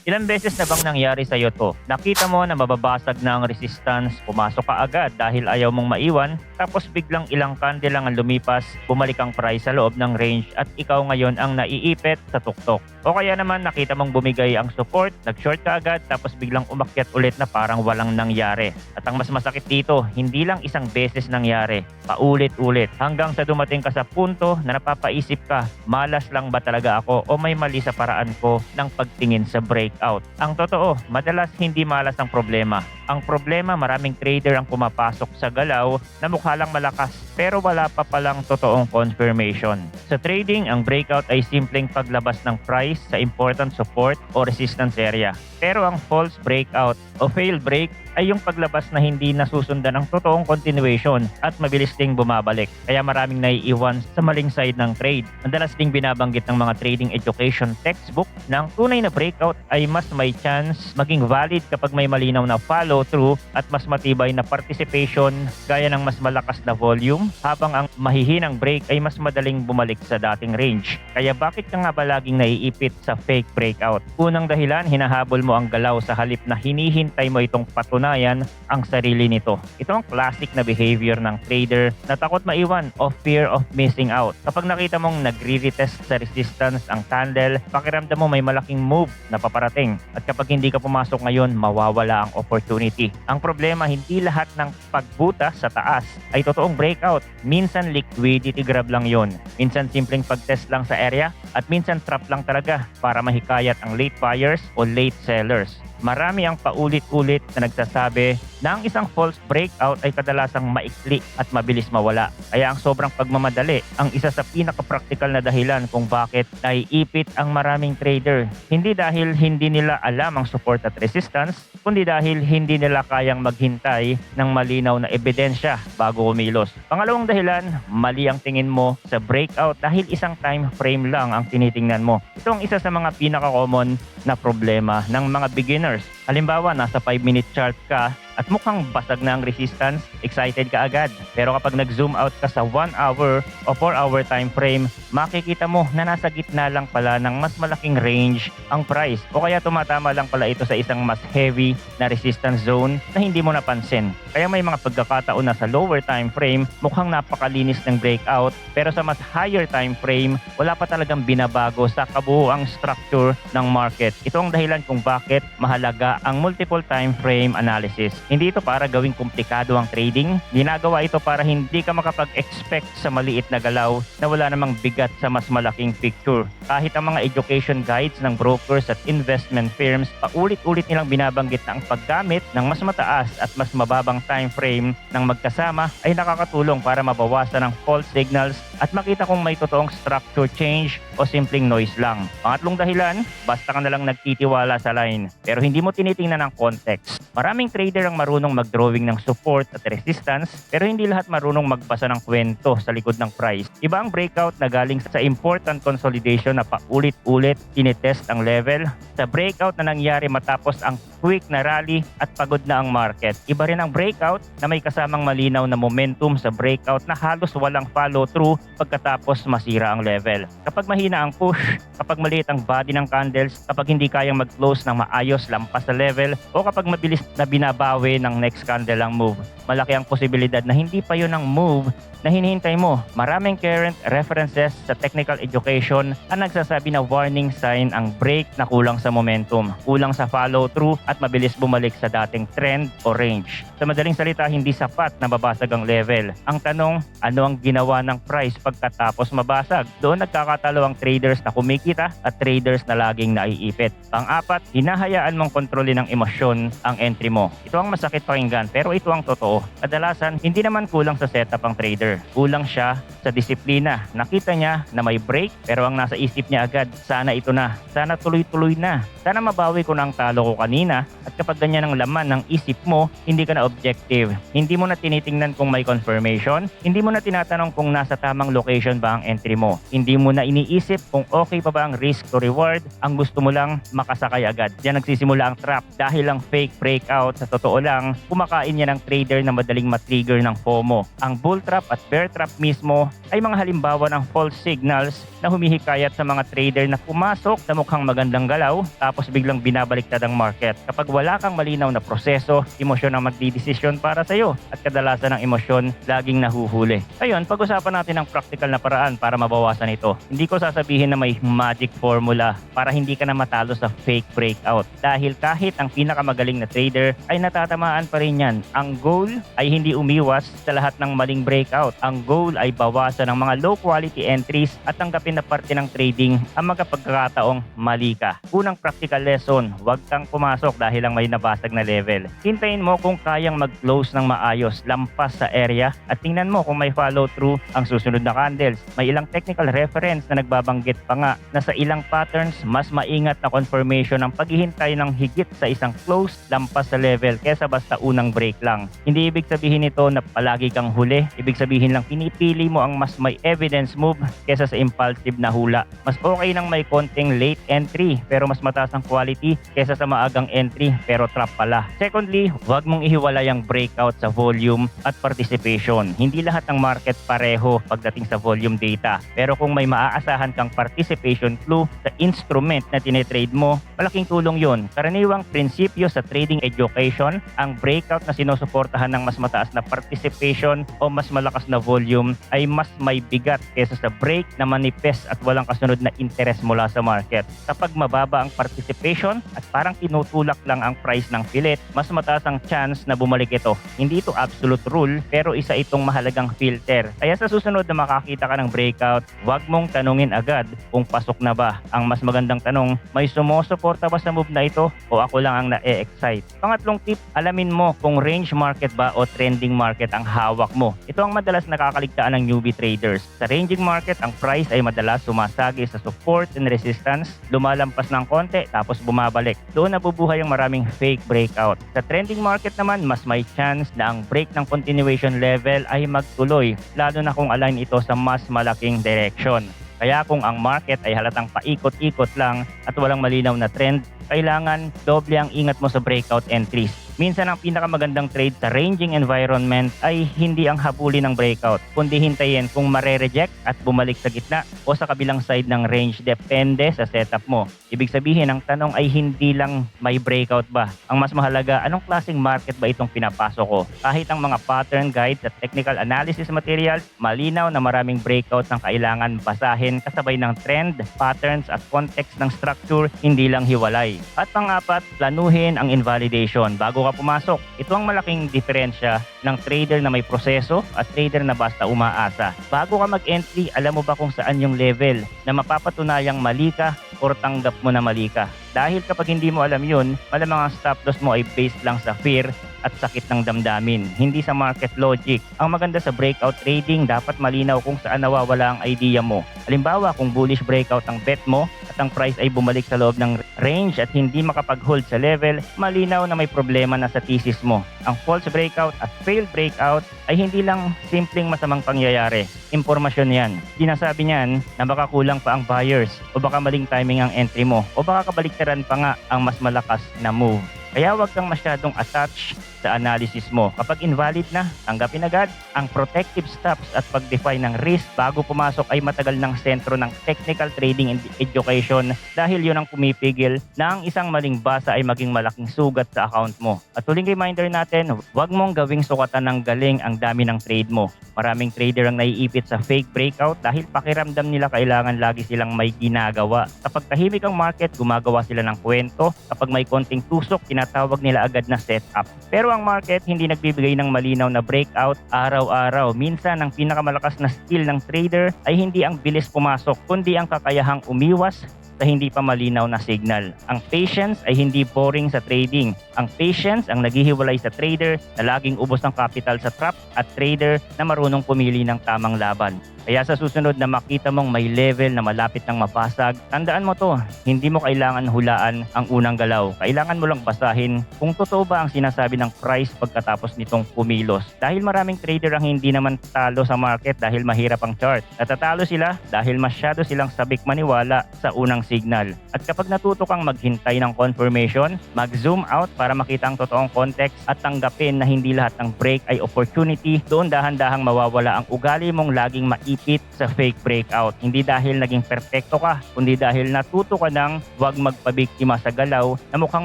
Ilang beses na bang nangyari sa'yo to? Nakita mo na mababasag na ang resistance, pumasok ka agad dahil ayaw mong maiwan, tapos biglang ilang candle lang ang lumipas, bumalik ang price sa loob ng range at ikaw ngayon ang naiipit sa tuktok. O kaya naman nakita mong bumigay ang support, nag-short ka agad, tapos biglang umakyat ulit na parang walang nangyari. At ang mas masakit dito, hindi lang isang beses nangyari, paulit-ulit hanggang sa dumating ka sa punto na napapaisip ka, malas lang ba talaga ako o may mali sa paraan ko ng pagtingin sa breakout. Ang totoo, madalas hindi malas ang problema. Ang problema, maraming trader ang pumapasok sa galaw na mukha lang malakas pero wala pa palang totoong confirmation. Sa trading, ang breakout ay simpleng paglabas ng price sa important support o resistance area. Pero ang false breakout o failed break ay yung paglabas na hindi nasusundan ng totoong continuation at mabilis ding bumabalik. Kaya maraming naiiwan sa maling side ng trade. Madalas ding binabanggit ng mga trading education textbook na ang tunay na breakout ay mas may chance maging valid kapag may malinaw na follow through at mas matibay na participation gaya ng mas malakas na volume, habang ang mahihinang break ay mas madaling bumalik sa dating range. Kaya bakit ka nga ba laging naiipit sa fake breakout? Unang dahilan, hinahabol mo ang galaw sa halip na hinihintay mo itong patunayan ang sarili nito. Ito ang classic na behavior ng trader na takot maiwan o fear of missing out. Kapag nakita mong nagre-retest sa resistance ang candle, pakiramdam mo may malaking move na paparating. At kapag hindi ka pumasok ngayon, mawawala ang opportunity. Ang problema, hindi lahat ng pagbuta sa taas ay totoong breakout. Minsan liquidity grab lang yon. Minsan simpleng pagtest lang sa area at minsan trap lang talaga para mahikayat ang late buyers o late sellers. Marami ang paulit-ulit na nagsasabi na ang isang false breakout ay kadalasang maikli at mabilis mawala. Kaya ang sobrang pagmamadali ang isa sa pinaka-practical na dahilan kung bakit naiipit ang maraming trader. Hindi dahil hindi nila alam ang support at resistance, kundi dahil hindi nila kayang maghintay ng malinaw na ebidensya bago kumilos. Pangalawang dahilan, mali ang tingin mo sa breakout dahil isang time frame lang ang tinitingnan mo. Ito ang isa sa mga pinaka-common na problema ng mga beginners. Halimbawa, nasa 5-minute chart ka at mukhang basag na ang resistance, excited ka agad. Pero kapag nag-zoom out ka sa 1 hour o 4-hour time frame, makikita mo na nasa gitna lang pala ng mas malaking range ang price. O kaya tumatama lang pala ito sa isang mas heavy na resistance zone na hindi mo napansin. Kaya may mga pagkakataon na sa lower time frame, mukhang napakalinis ng breakout, pero sa mas higher time frame, wala pa talagang binabago sa kabuuang structure ng market. Ito ang dahilan kung bakit mahalaga ang multiple time frame analysis. Hindi ito para gawing komplikado ang trading. Ginagawa ito para hindi ka makapag-expect sa maliit na galaw na wala namang bigat sa mas malaking picture. Kahit ang mga education guides ng brokers at investment firms, paulit-ulit nilang binabanggit na ang paggamit ng mas mataas at mas mababang time frame ng magkasama ay nakakatulong para mabawasan ang false signals at makita kung may totoong structure change o simpleng noise lang. Pangatlong dahilan, basta ka nalang nagtitiwala sa line pero hindi mo tinitingnan ang context. Maraming trader ang marunong mag-drawing ng support at resistance pero hindi lahat marunong magbasa ng kwento sa likod ng price. Iba ang breakout na galing sa important consolidation na paulit-ulit tinitest ang level, sa breakout na nangyari matapos ang quick na rally at pagod na ang market. Iba rin ang breakout na may kasamang malinaw na momentum sa breakout na halos walang follow-through pagkatapos masira ang level. Kapag mahina ang push, kapag maliit ang body ng candles, kapag hindi kayang mag-close ng maayos lampas sa level, o kapag mabilis na binabawi ng next candle ang move, malaki ang posibilidad na hindi pa yun ang move na hinihintay mo. Maraming current references sa technical education ang nagsasabi na warning sign ang break na kulang sa momentum, kulang sa follow-through at mabilis bumalik sa dating trend o range. Sa madaling salita, hindi sapat na babasag ang level. Ang tanong, ano ang ginawa ng price pagkatapos mabasag? Doon nagkakatalo ang traders na kumikita at traders na laging naiipit. Pang-apat, hinahayaan mong kontrolin ng emosyon ang entry mo. Ito ang masakit pakinggan pero ito ang totoo. Kadalasan, hindi naman kulang sa setup ang trader. Kulang siya sa disiplina. Nakita niya na may break pero ang nasa isip niya agad, sana ito na. Sana tuloy-tuloy na. Sana mabawi ko na ang talo ko kanina. At kapag ganyan ang laman ng isip mo, hindi ka na objective. Hindi mo na tinitingnan kung may confirmation. Hindi mo na tinatanong kung nasa tamang location ba ang entry mo. Hindi mo na iniisip kung okay pa ba ang risk to reward, ang gusto mo lang makasakay agad. Diyan nagsisimula ang trap dahil ang fake breakout sa totoo lang, kumakain yan ng trader na madaling matrigger ng FOMO. Ang bull trap at bear trap mismo ay mga halimbawa ng false signals na humihikayat sa mga trader na pumasok sa mukhang magandang galaw tapos biglang binabaliktad ang market. Kapag wala kang malinaw na proseso, emosyon ang magdidesisyon para sa iyo at kadalasan ng emosyon laging nahuhuli. Ngayon, pag-usapan natin ang practical na paraan para mabawasan ito. Hindi ko sasabihin na may magic formula para hindi ka na matalo sa fake breakout dahil kahit ang pinakamagaling na trader ay natatamaan pa rin yan. Ang goal ay hindi umiwas sa lahat ng maling breakout. Ang goal ay bawasan ang mga low quality entries at tanggapin na parte ng trading ang magkapagkataong mali ka. Unang practical lesson, huwag kang pumasok dahil lang may nabasag na level. Hintayin mo kung kayang mag-close ng maayos, lampas sa area at tingnan mo kung may follow through ang susunod na candles. May ilang technical reference na nagbabanggit pa nga na sa ilang patterns mas maingat na confirmation ang paghihintay ng higit sa isang close lampas sa level kesa basta unang break lang. Hindi ibig sabihin nito na palagi kang huli, ibig sabihin lang pinipili mo ang mas may evidence move kesa sa impulsive na hula. Mas okay nang may konting late entry pero mas mataas ang quality kesa sa maagang entry pero trap pala. Secondly, huwag mong ihiwalay ang breakout sa volume at participation. Hindi lahat ng market pareho pagdating sa volume data. Pero kung may maaasahan kang participation clue sa instrument na tinetrade mo, malaking tulong yon. Karaniwang prinsipyo sa trading education, ang breakout na sinusuportahan ng mas mataas na participation o mas malakas na volume ay mas may bigat kesa sa break na manifest at walang kasunod na interest mula sa market. Kapag mababa ang participation at parang tinutulak lang ang price ng filet, mas mataas ang chance na bumalik ito. Hindi ito absolute rule pero isa itong mahalagang filter. Kaya sa susunod na makakita ka ng breakout, huwag mong tanungin agad kung pasok na ba. Ang mas magandang tanong, may sumusuporta ba sa move na ito o ako lang ang na-excite? Pangatlong tip, alamin mo kung range market ba o trending market ang hawak mo. Ito ang madalas nakakaligtaan ng newbie traders. Sa ranging market, ang price ay madalas sumasagi sa support and resistance, lumalampas ng konti tapos bumabalik. Doon nabubuhay ang maraming fake breakout. Sa trending market naman, mas may chance na ang break ng continuation level ay magtuloy, lalo na kung align ito sa mas malaking direction. Kaya kung ang market ay halatang paikot-ikot lang at walang malinaw na trend, kailangan doble ang ingat mo sa breakout entries. Minsan ang pinakamagandang trade sa ranging environment ay hindi ang habulin ng breakout, kundi hintayin kung mare-reject at bumalik sa gitna o sa kabilang side ng range, depende sa setup mo. Ibig sabihin, ang tanong ay hindi lang may breakout ba. Ang mas mahalaga, anong klaseng market ba itong pinapasok ko? Kahit ang mga pattern guides at technical analysis materials, malinaw na maraming breakouts ang kailangan basahin kasabay ng trend, patterns at context ng structure, hindi lang hiwalay. At pang-apat, planuhin ang invalidation bago ka pumasok. Ito ang malaking diferensya ng trader na may proseso at trader na basta umaasa. Bago ka mag-entry, alam mo ba kung saan yung level na mapapatunayang mali ka o tanggap mo na mali ka? Dahil kapag hindi mo alam yun, malamang ang stop loss mo ay based lang sa fear at sakit ng damdamin, hindi sa market logic. Ang maganda sa breakout trading, dapat malinaw kung saan nawawala ang idea mo. Halimbawa, kung bullish breakout ang bet mo at ang price ay bumalik sa loob ng range at hindi makapag-hold sa level, malinaw na may problema na sa thesis mo. Ang false breakout at failed breakout ay hindi lang simpleng masamang pangyayari. Impormasyon yan. Sinasabi niyan na baka kulang pa ang buyers o baka maling timing ang entry mo o baka kabaliktaran pa nga ang mas malakas na move. Kaya huwag kang masyadong attached sa analysis mo. Kapag invalid na, tanggapin agad. Ang protective steps at pag-define ng risk bago pumasok ay matagal ng sentro ng technical trading and education dahil yun ang pumipigil na ang isang maling basa ay maging malaking sugat sa account mo. At huling reminder natin, huwag mong gawing sukatan ng galing ang dami ng trade mo. Maraming trader ang naiipit sa fake breakout dahil pakiramdam nila kailangan lagi silang may ginagawa. Kapag tahimik ang market, gumagawa sila ng kwento. Kapag may konting tusok, tinatawag nila agad na setup. Pero ang market hindi nagbibigay ng malinaw na breakout araw-araw. Minsan, ang pinakamalakas na skill ng trader ay hindi ang bilis pumasok, kundi ang kakayahang umiwas sa hindi pa malinaw na signal. Ang patience ay hindi boring sa trading. Ang patience ang naghihiwalay sa trader na laging ubos ng capital sa trap at trader na marunong pumili ng tamang laban. Kaya sa susunod na makita mong may level na malapit ng mapasag, tandaan mo to, hindi mo kailangan hulaan ang unang galaw. Kailangan mo lang basahin kung totoo ba ang sinasabi ng price pagkatapos nitong kumilos. Dahil maraming trader ang hindi naman talo sa market dahil mahirap ang chart. Natatalo sila dahil masyado silang sabik maniwala sa unang signal. At kapag natuto kang maghintay ng confirmation, mag-zoom out para makita ang totoong context at tanggapin na hindi lahat ng break ay opportunity, doon dahan-dahang mawawala ang ugali mong laging maipit sa fake breakout. Hindi dahil naging perpekto ka, kundi dahil natuto ka ng huwag magpabiktima sa galaw na mukhang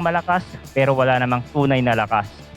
malakas pero wala namang tunay na lakas.